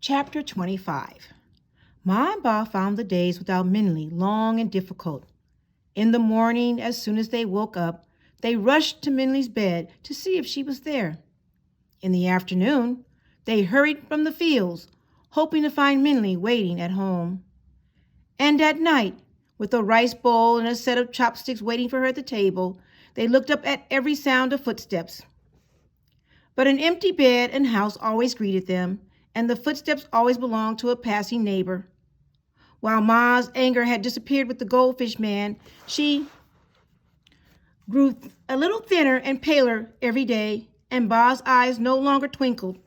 Chapter 25. Ma and Ba found the days without Minli long and difficult. In the morning, as soon as they woke up, they rushed to Minli's bed to see if she was there. In the afternoon, they hurried from the fields, hoping to find Minli waiting at home. And at night, with a rice bowl and a set of chopsticks waiting for her at the table, they looked up at every sound of footsteps. But an empty bed and house always greeted them, and the footsteps always belonged to a passing neighbor. While Ma's anger had disappeared with the goldfish man, she grew a little thinner and paler every day, and Ba's eyes no longer twinkled.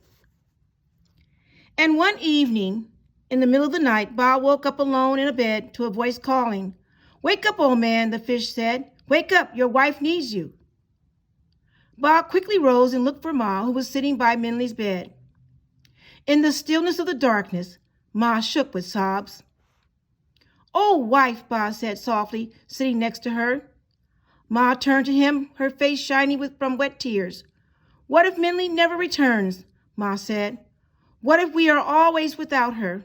And one evening, in the middle of the night, Ba woke up alone in a bed to a voice calling. "Wake up, old man," the fish said. "Wake up, your wife needs you." Ba quickly rose and looked for Ma, who was sitting by Minli's bed. In the stillness of the darkness, Ma shook with sobs. "Oh, wife," Ba said softly, sitting next to her. Ma turned to him, her face shining from wet tears. "What if Minli never returns?" Ma said. "What if we are always without her?"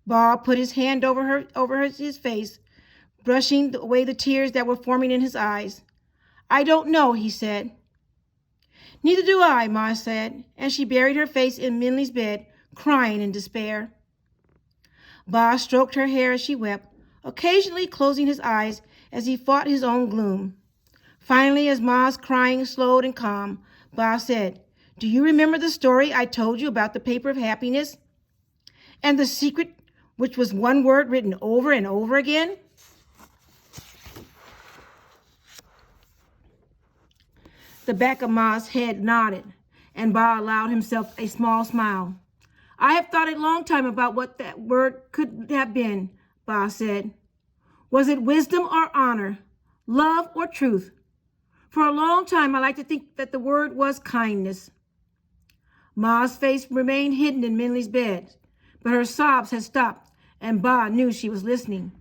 Ba put his hand over his face, brushing away the tears that were forming in his eyes. "I don't know," he said. "Neither do I," Ma said, and she buried her face in Minli's bed, crying in despair. Ba stroked her hair as she wept, occasionally closing his eyes as he fought his own gloom. Finally, as Ma's crying slowed and calmed, Ba said, "Do you remember the story I told you about the paper of happiness? And the secret, which was one word written over and over again?" The back of Ma's head nodded, and Ba allowed himself a small smile. "I have thought a long time about what that word could have been," Ba said. "Was it wisdom or honor, love or truth? For a long time I like to think that the word was kindness." Ma's face remained hidden in Minli's bed, but her sobs had stopped, and Ba knew she was listening.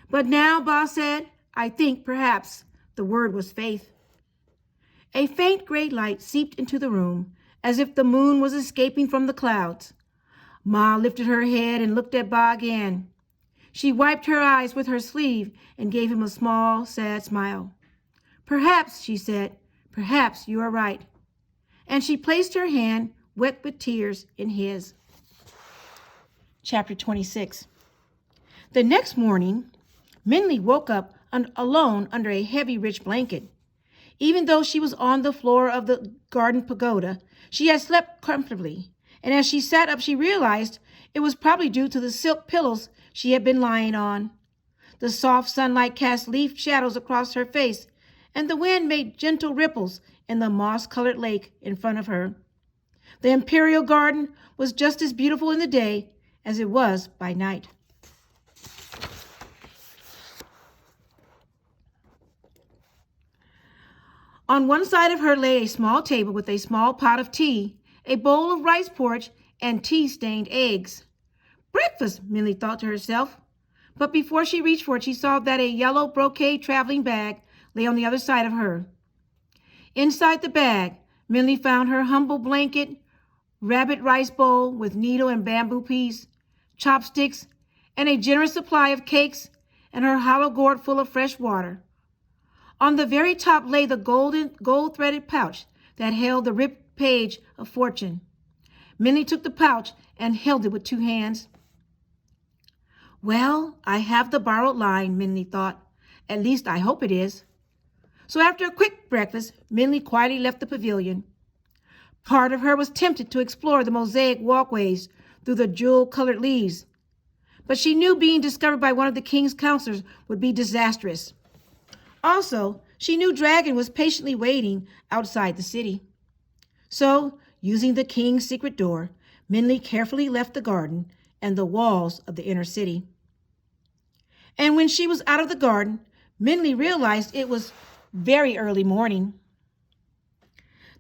"But now," Ba said, "I think perhaps the word was faith." A faint gray light seeped into the room, as if the moon was escaping from the clouds. Ma lifted her head and looked at Ba again. She wiped her eyes with her sleeve and gave him a small, sad smile. "Perhaps," she said, "perhaps you are right." And she placed her hand, wet with tears, in his. Chapter 26. The next morning, Minli woke up alone under a heavy, rich blanket. Even though she was on the floor of the garden pagoda, she had slept comfortably, and as she sat up, she realized it was probably due to the silk pillows she had been lying on. The soft sunlight cast leaf shadows across her face, and the wind made gentle ripples in the moss-colored lake in front of her. The imperial garden was just as beautiful in the day as it was by night. On one side of her lay a small table with a small pot of tea, a bowl of rice porridge, and tea-stained eggs. "Breakfast," Minli thought to herself. But before she reached for it, she saw that a yellow brocade traveling bag lay on the other side of her. Inside the bag, Minli found her humble blanket, rabbit rice bowl with needle and bamboo piece, chopsticks, and a generous supply of cakes, and her hollow gourd full of fresh water. On the very top lay the gold-threaded pouch that held the ripped page of fortune. Minli took the pouch and held it with two hands. "Well, I have the borrowed line," Minli thought. "At least I hope it is." So after a quick breakfast, Minli quietly left the pavilion. Part of her was tempted to explore the mosaic walkways through the jewel-colored leaves, but she knew being discovered by one of the king's counselors would be disastrous. Also, she knew Dragon was patiently waiting outside the city. So, using the king's secret door, Minli carefully left the garden and the walls of the inner city. And when she was out of the garden, Minli realized it was very early morning.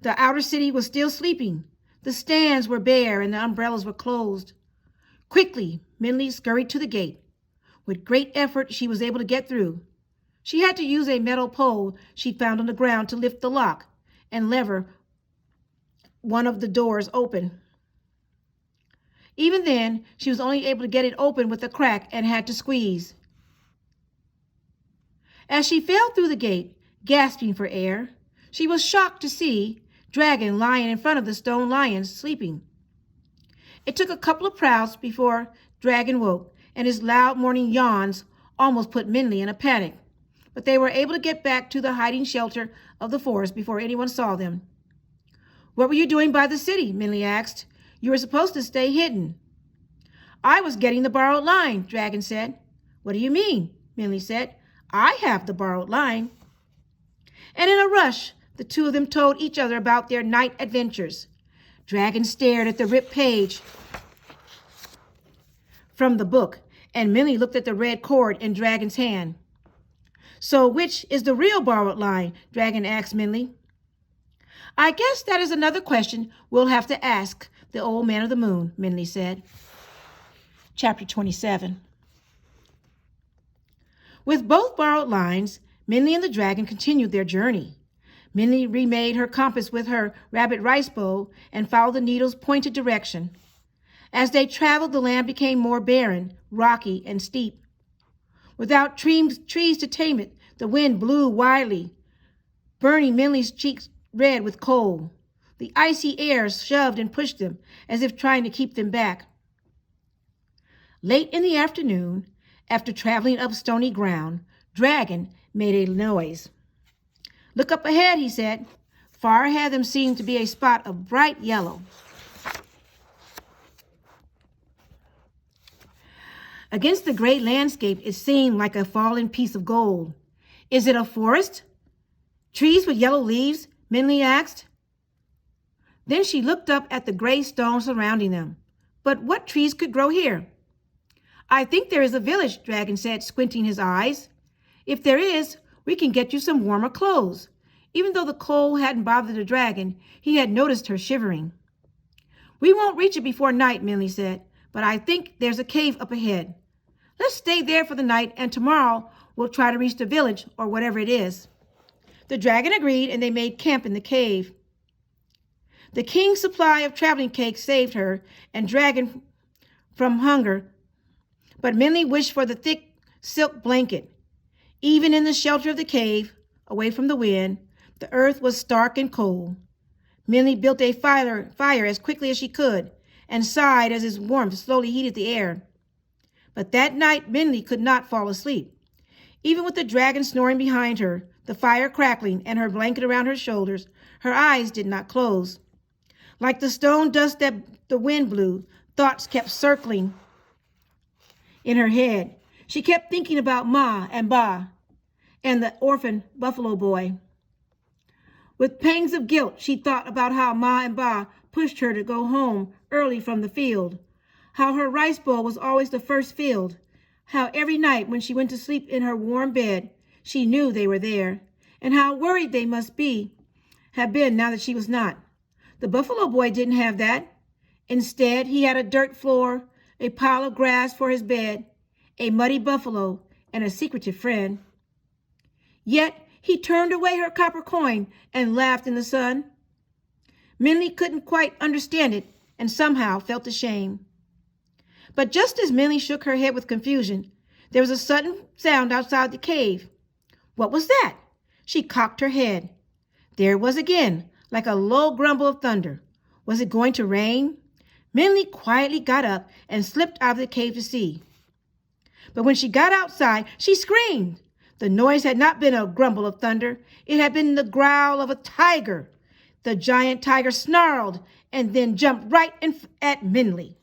The outer city was still sleeping. The stands were bare and the umbrellas were closed. Quickly, Minli scurried to the gate. With great effort, she was able to get through. She had to use a metal pole she found on the ground to lift the lock and lever one of the doors open. Even then, she was only able to get it open with a crack and had to squeeze. As she fell through the gate, gasping for air, she was shocked to see Dragon lying in front of the stone lions, sleeping. It took a couple of prowls before Dragon woke, and his loud morning yawns almost put Minley in a panic. But they were able to get back to the hiding shelter of the forest before anyone saw them. "What were you doing by the city?" Minley asked. "You were supposed to stay hidden." "I was getting the borrowed line," Dragon said. "What do you mean?" Minley said. "I have the borrowed line." And in a rush, the two of them told each other about their night adventures. Dragon stared at the ripped page from the book, and Minley looked at the red cord in Dragon's hand. "So which is the real borrowed line?" Dragon asked Minley. "I guess that is another question we'll have to ask the old man of the moon," Minley said. Chapter 27. With both borrowed lines, Minley and the dragon continued their journey. Minley remade her compass with her rabbit rice bowl and followed the needle's pointed direction. As they traveled, the land became more barren, rocky, and steep. Without trees to tame it, the wind blew wildly, burning Minley's cheeks red with cold. The icy air shoved and pushed them, as if trying to keep them back. Late in the afternoon, after traveling up stony ground, Dragon made a noise. "Look up ahead," he said. Far ahead of them seemed to be a spot of bright yellow. Against the great landscape, it seemed like a fallen piece of gold. "Is it a forest? Trees with yellow leaves?" Minley asked. Then she looked up at the gray stones surrounding them. "But what trees could grow here?" "I think there is a village," Dragon said, squinting his eyes. "If there is, we can get you some warmer clothes." Even though the cold hadn't bothered the dragon, he had noticed her shivering. "We won't reach it before night," Minley said, "but I think there's a cave up ahead. Let's stay there for the night, and tomorrow we'll try to reach the village or whatever it is." The dragon agreed, and they made camp in the cave. The king's supply of traveling cakes saved her and Dragon from hunger, but Minley wished for the thick silk blanket. Even in the shelter of the cave, away from the wind, the earth was stark and cold. Minley built a fire as quickly as she could and sighed as its warmth slowly heated the air. But that night, Minley could not fall asleep. Even with the dragon snoring behind her, the fire crackling, and her blanket around her shoulders, her eyes did not close. Like the stone dust that the wind blew, thoughts kept circling in her head. She kept thinking about Ma and Ba and the orphan buffalo boy. With pangs of guilt, she thought about how Ma and Ba pushed her to go home early from the field, how her rice bowl was always the first filled, how every night when she went to sleep in her warm bed, she knew they were there, and how worried they must have been now that she was not. The buffalo boy didn't have that. Instead, he had a dirt floor, a pile of grass for his bed, a muddy buffalo, and a secretive friend. Yet he turned away her copper coin and laughed in the sun. Minley couldn't quite understand it and somehow felt ashamed. But just as Minley shook her head with confusion, there was a sudden sound outside the cave. What was that? She cocked her head. There it was again, like a low grumble of thunder. Was it going to rain? Minley quietly got up and slipped out of the cave to see. But when she got outside, she screamed. The noise had not been a grumble of thunder. It had been the growl of a tiger. The giant tiger snarled and then jumped right at Minley.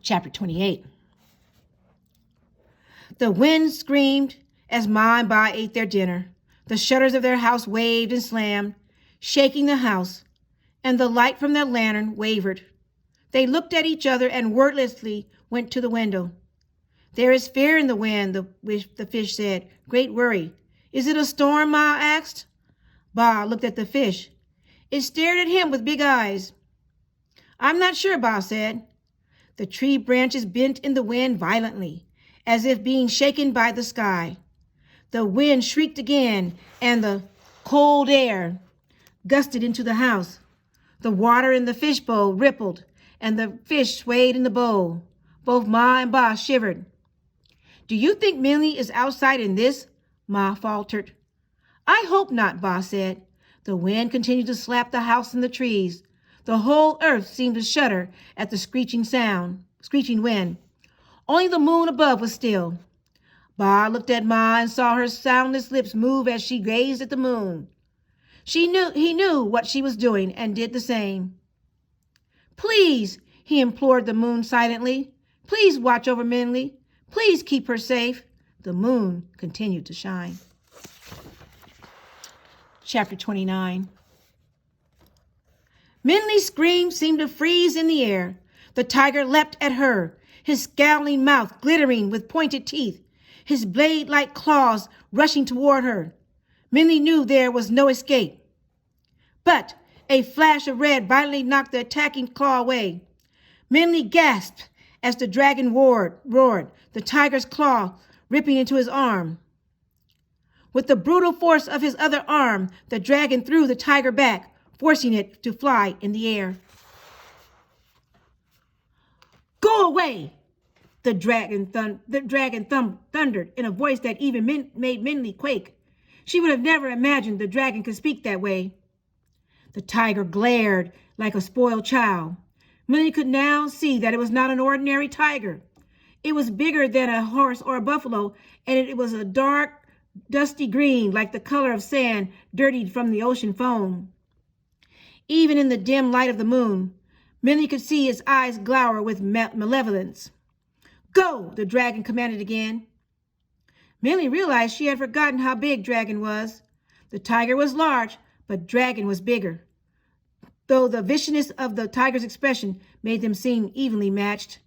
Chapter 28. The wind screamed as Ma and Ba ate their dinner. The shutters of their house waved and slammed, shaking the house, and the light from their lantern wavered. They looked at each other and wordlessly went to the window. There is fear in the wind, the fish said. Great worry. Is it a storm? Ma asked. Ba looked at the fish. It stared at him with big eyes. I'm not sure, Ba said. The tree branches bent in the wind violently, as if being shaken by the sky. The wind shrieked again, and the cold air gusted into the house. The water in the fishbowl rippled, and the fish swayed in the bowl. Both Ma and Ba shivered. "Do you think Minnie is outside in this?" Ma faltered. "I hope not," Ba said. The wind continued to slap the house and the trees. The whole earth seemed to shudder at the screeching wind. Only the moon above was still. Ba looked at Ma and saw her soundless lips move as she gazed at the moon. He knew what she was doing and did the same. "Please," he implored the moon silently. "Please watch over Minnie. Please keep her safe." The moon continued to shine. Chapter 29. Minnie's scream seemed to freeze in the air. The tiger leapt at her, his scowling mouth glittering with pointed teeth, his blade-like claws rushing toward her. Minnie knew there was no escape. But a flash of red violently knocked the attacking claw away. Minnie gasped as the dragon roared, the tiger's claw ripping into his arm. With the brutal force of his other arm, the dragon threw the tiger back, forcing it to fly in the air. "Go away!" The dragon thundered in a voice that even made Minnie quake. She would have never imagined the dragon could speak that way. The tiger glared like a spoiled child. Minnie could now see that it was not an ordinary tiger. It was bigger than a horse or a buffalo, and it was a dark, dusty green, like the color of sand dirtied from the ocean foam. Even in the dim light of the moon, Minnie could see its eyes glower with malevolence. "Go!" the dragon commanded again. Minnie realized she had forgotten how big Dragon was. The tiger was large, but Dragon was bigger, though the viciousness of the tiger's expression made them seem evenly matched.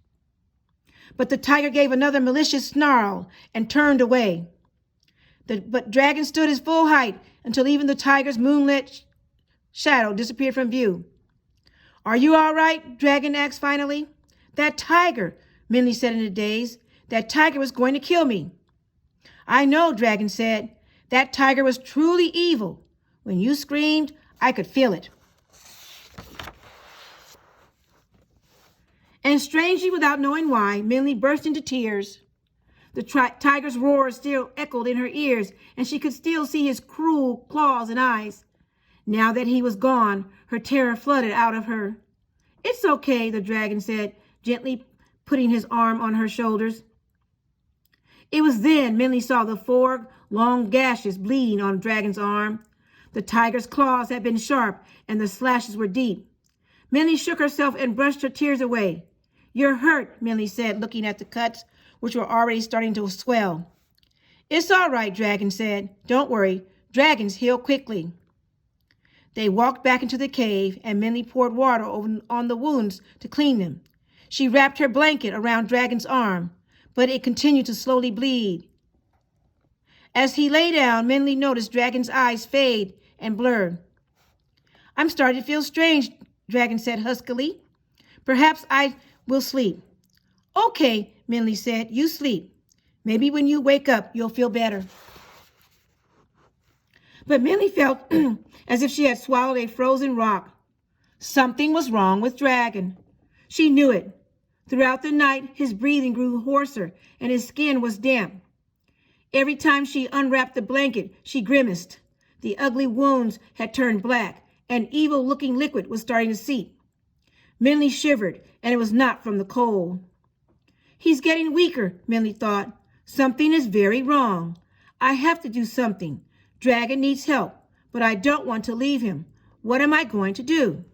But the tiger gave another malicious snarl and turned away. But Dragon stood his full height until even the tiger's moonlit shadow disappeared from view. "Are you all right?" Dragon asked finally. "That tiger," Minnie said in a daze. "That tiger was going to kill me." "I know," Dragon said. "That tiger was truly evil. When you screamed, I could feel it." And strangely, without knowing why, Minnie burst into tears. The tiger's roar still echoed in her ears, and she could still see his cruel claws and eyes. Now that he was gone, her terror flooded out of her. "It's okay," the dragon said, gently putting his arm on her shoulders. It was then Minnie saw the 4 long gashes bleeding on Dragon's arm. The tiger's claws had been sharp, and the slashes were deep. Minnie shook herself and brushed her tears away. "You're hurt," Minnie said, looking at the cuts, which were already starting to swell. "It's all right," Dragon said. "Don't worry. Dragons heal quickly." They walked back into the cave, and Minnie poured water on the wounds to clean them. She wrapped her blanket around Dragon's arm, but it continued to slowly bleed. As he lay down, Minnie noticed Dragon's eyes fade and blur. "I'm starting to feel strange," Dragon said huskily. "Perhaps I will sleep." "Okay," Minnie said, "you sleep. Maybe when you wake up, you'll feel better." But Minnie felt as if she had swallowed a frozen rock. Something was wrong with Dragon. She knew it. Throughout the night, his breathing grew hoarser and his skin was damp. Every time she unwrapped the blanket, she grimaced. The ugly wounds had turned black, and evil-looking liquid was starting to seep. Minnie shivered, and it was not from the cold. "He's getting weaker," Minnie thought. "Something is very wrong. I have to do something. Dragon needs help, but I don't want to leave him. What am I going to do?"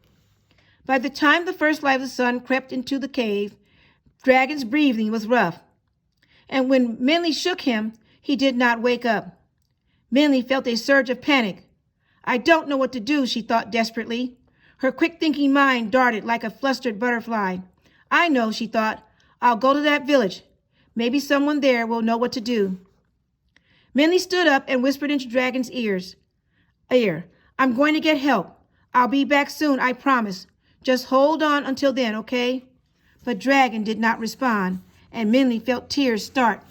By the time the first light of the sun crept into the cave, Dragon's breathing was rough. And when Minnie shook him, he did not wake up. Minnie felt a surge of panic. "I don't know what to do," she thought desperately. Her quick-thinking mind darted like a flustered butterfly. "I know," she thought. "I'll go to that village. Maybe someone there will know what to do." Minnie stood up and whispered into Dragon's ear, "I'm going to get help. I'll be back soon, I promise. Just hold on until then, okay?" But Dragon did not respond, and Minnie felt tears start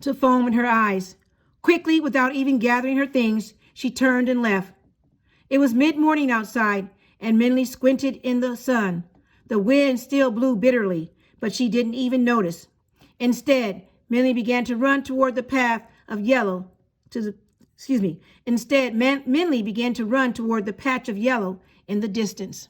to foam in her eyes. Quickly, without even gathering her things, she turned and left. It was mid-morning outside, and Minley squinted in the sun. The wind still blew bitterly, but she didn't even notice. Instead, Minley began to run toward the path of yellow Minley began to run toward the patch of yellow in the distance.